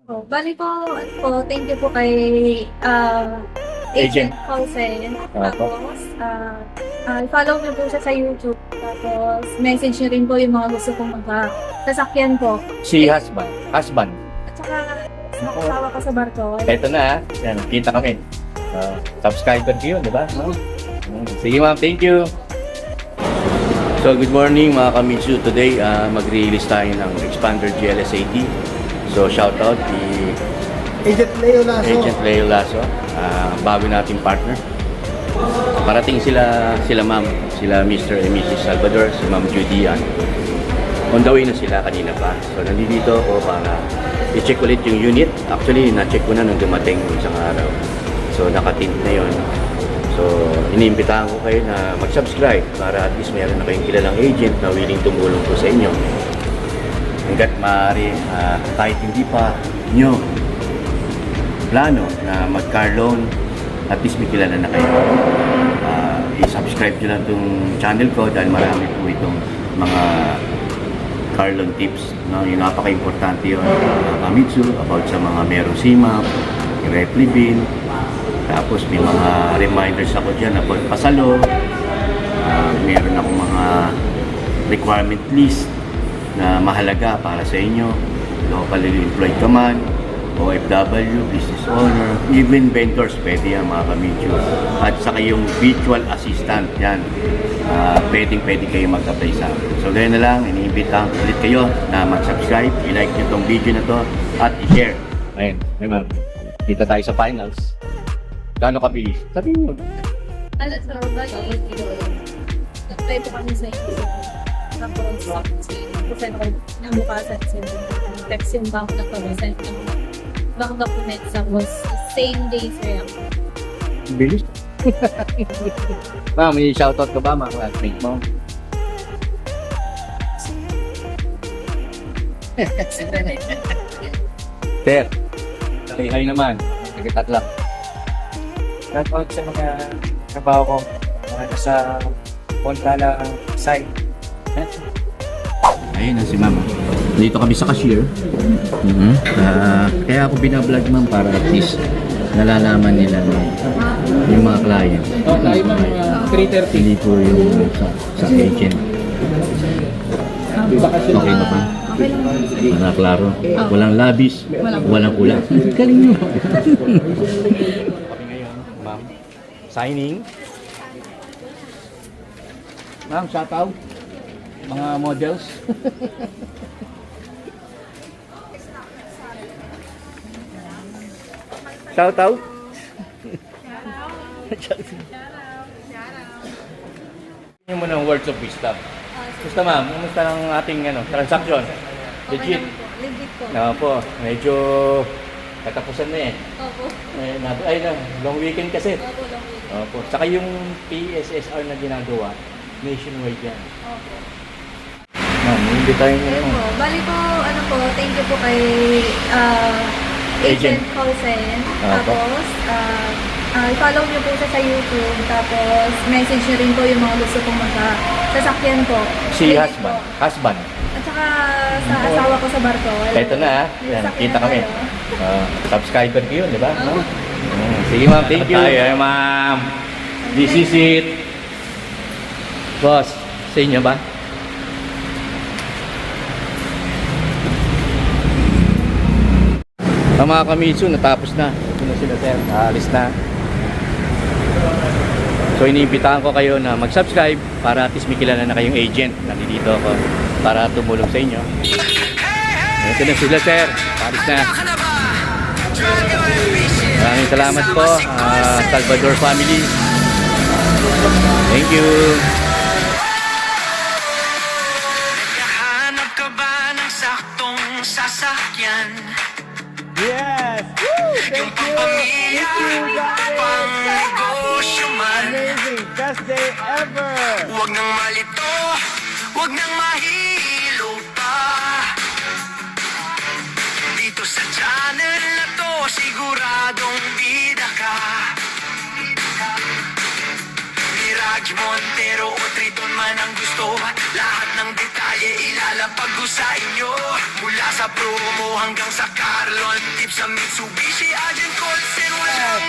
Oh, bali po, ano po, thank you po kay Agent Agent. Jose. Opo. Tapos, follow niyo po siya sa YouTube. Tapos, message niyo rin po yung mga gusto kong sasakyan po. Si husband. Husband. At saka, sa asawa ko sa barko. Eto na. Yan, kita kami. Subscriber kayo, di ba? Sige ma'am, thank you. So good morning mga Kamitsu. Today mag-release tayo ng Expander GLS80. So shout out kay Agent Leo Lasso. Agent Leo Lasso, bago nating partner. Parating sila ma'am, sila Mr. and Mrs. Salvador, si Ma'am Judy Ann. On the way na sila kanina pa. So nandito ako para i-check ulit yung unit. Actually, na-check ko na nung dumating yung isang araw. So nakatint na yun. So iniimbitahan ko kayo na mag-subscribe para at least mayroon na kayong kilalang agent na willing tumulong po sa inyo. Hanggat maaari, kahit hindi pa nyo plano na mag-car loan, at least may kilala na kayo. I-subscribe nyo lang itong channel ko dahil marami po itong mga car loan tips. No? Yung napaka-importante yun, Kamitsu, about sa mga merong CMAP, Repli Bill, tapos may mga reminders ako dyan about pasalo. Meron akong mga requirement list na mahalaga para sa inyo. Locally employed ka man, OFW, business owner, even vendors, pwede yan mga Kamitsu. At saka yung virtual assistant, yan. Pwede kayo mag-apply sa akin. So ganoon na lang, iniimbitahan ulit kayo na mag-subscribe, i-like nyo itong video na to, at i-share. Ayun, ma'am. Kita tayo sa finals. Gano'n kabilis? Sabihin mo. Ano, sir, bali, nag-try po kami sa inyo. Tapos, present ko ng bukasan sa text yung bank na to, present ng bank documents. Tapos, same day, sir. Bilis. Ma'am, may shoutout ka ba mga classmate mo? Sir, say hi naman. Nagkatatlak. Shoutout sa mga trabaho ko. Mga nasa Montana site. Ayun na si ma'am. Dito kami sa cashier. Kaya ako binablog ma'am para at least nalalaman nila yung mga client. Tayo ma'am, 3:30. Hindi po yung sa agent. Okay ba pa? Okay lang po. Para klaro. Walang labis, walang kulang. Galing nyo. Kami ngayon, ma'am. Signing. Ma'am, shout out. Mga models. Shout out. Yung mo ng words of wisdom. Gusto ma'am, kumusta ang ating transaction? Okay Legit. lang po. Legit po. Po, medyo katapusan na eh. Opo. Long weekend kasi. Opo, lang po. Opo. Saka yung PSSR na ginagawa, nationwide yan. Opo. Ma'am, hindi tayo Ayun po. Bali po, ano po, thank you po kay Agent. Agent Jose. Opo. Tapos, follow niyo po siya sa YouTube. Tapos, message niyo rin po yung mga gusto kong sasakyan po. Si Thank you husband. po. Husband. At saka sa asawa ko sa barko. Ito na Yan, Sasakyan kita na kami. tayo. Subscriber kayo, di ba? Oo. Sige ma'am, thank you. Ay, ma'am. This is it. Boss, sa inyo ba? Mga Kamitsu, natapos na. Ito na sila sir, naalis na. So iniimbitahan ko kayo na mag-subscribe para at least may kilala na kayong agent. Nandito ako para tumulong sa inyo. Ito na sila sir, naalis na. Maraming salamat po, Salvador family. Thank you. Naghahanap ka ba ng saktong sasakyan? Yes! Woo! Yung Thank you! pampamilya, Thank you guys! pang negosyo man. Amazing! Best day ever! Huwag nang malito, huwag nang mahihilo pa. Dito sa channel na to, siguradong bida ka. Mirage Montero o Triton man ang gusto, lahat ng detalye ilalapag ko sa inyo. Mula sa promo hanggang sa Carlon sa Mitsubishi Agent Colson, walang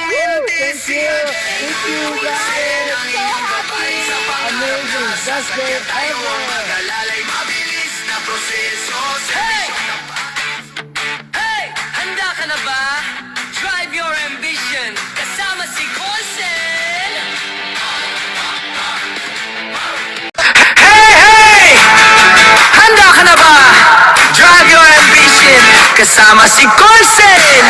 Thank you. Thank you, guys. Amazing. Best day ever. Mag-alalay, mabilis na proseso. Hey! Handa ka na ba? Drive your ambition. Kasama si Colson. Hey, hey! Handa ka na ba? Drive your ambition. Kasama si Colson.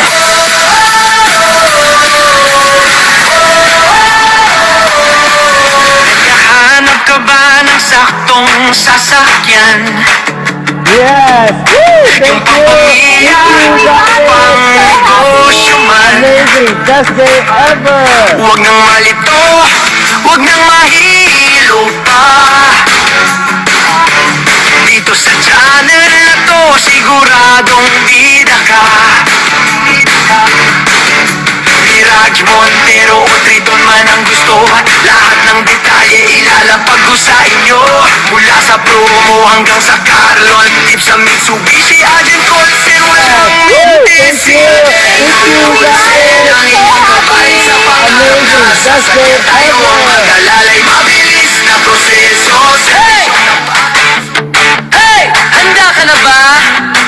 Naghahanap ka ba ng saktong sasakyan? Yes. Woo! Yung Thank you. pamilya, Thank you, pang guys. negosyo man. Amazing. Best day ever. Huwag nang malito, huwag nang mahilo pa. Dito sa channel na to, siguradong bida ka. Mirage Montero o Triton man ang gusto, lahat ng detalye ilalapag ko sa inyo. Mula sa promo hanggang sa Carlon, tip sa Mitsubishi Agent Colson, walang mintis. Thank you. Thank you, guys. Ang inyong gabay sa pangarap na Amazing. Best day sasakyan tayo ang ever. mag-alalay, mabilis na proseso. Hey! Handa ka na ba?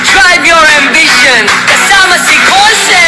Drive your ambition. Kasama si Colson.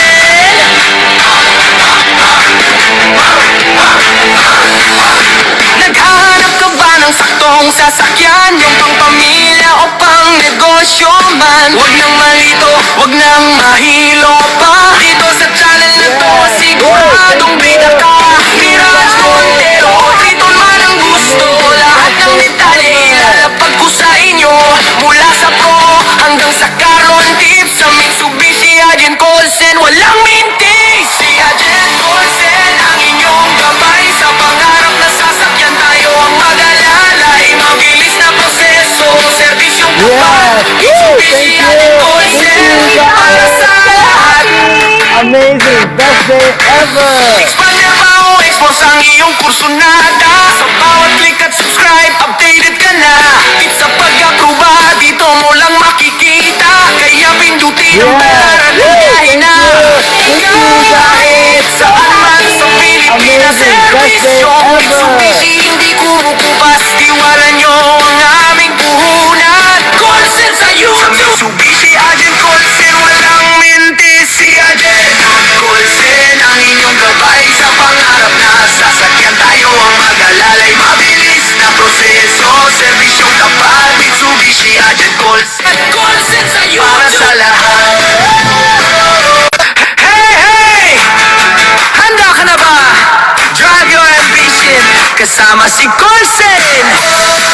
Naghahanap ka ba ng saktong sasakyan? Yung pang pamilya o pang negosyo man? Huwag nang malito, huwag nang mahilo pa. Dito sa channel na to, siguradong bida ka. Mirage Montero o Triton man ang gusto, lahat ng detalye ilalapag ko sa inyo. Mula sa Pro hanggang sa Caron, tips sa Mitsubishi Agent Colson, walang mintis. Si Agent Colson ang inyong gabay sa pangarap na sasakyan tayo ang mag-alalay. Mabilis na proseso, serbisyong tapat. Yes. Woo! Mitsubishi Thank you. Agent Thank Colson, you, para guys. sa lahat. Amazing. Best day ever. Expander ba o expose ang iyong kursunada? Sa bawat click at subscribe, updated ka na. Tips sa pag-aproba, dito mo lang makikita. Kaya pindutin ang Yes. para Woo! nangyay na. Thank you. Thank you, Kahit saan man sa Pilipinas, Amazing. Best day servisyo ever. Mitsubishi, hindi kumukubas. Tiwala nyo ang aming puhunan. Colson sa YouTube. Sa Mitsubishi Agent Colson, walang mintis. Si Agent Colson ang inyong gabay sa pangarap na sasakyan tayo ang mag-alalay. Mabilis na proseso, serbisyong tapat. Mitsubishi Agent Colson. Colson sa YouTube. Para sa lahat. Hey, hey! Handa ka na ba? Drive your ambition. Kasama si Colson.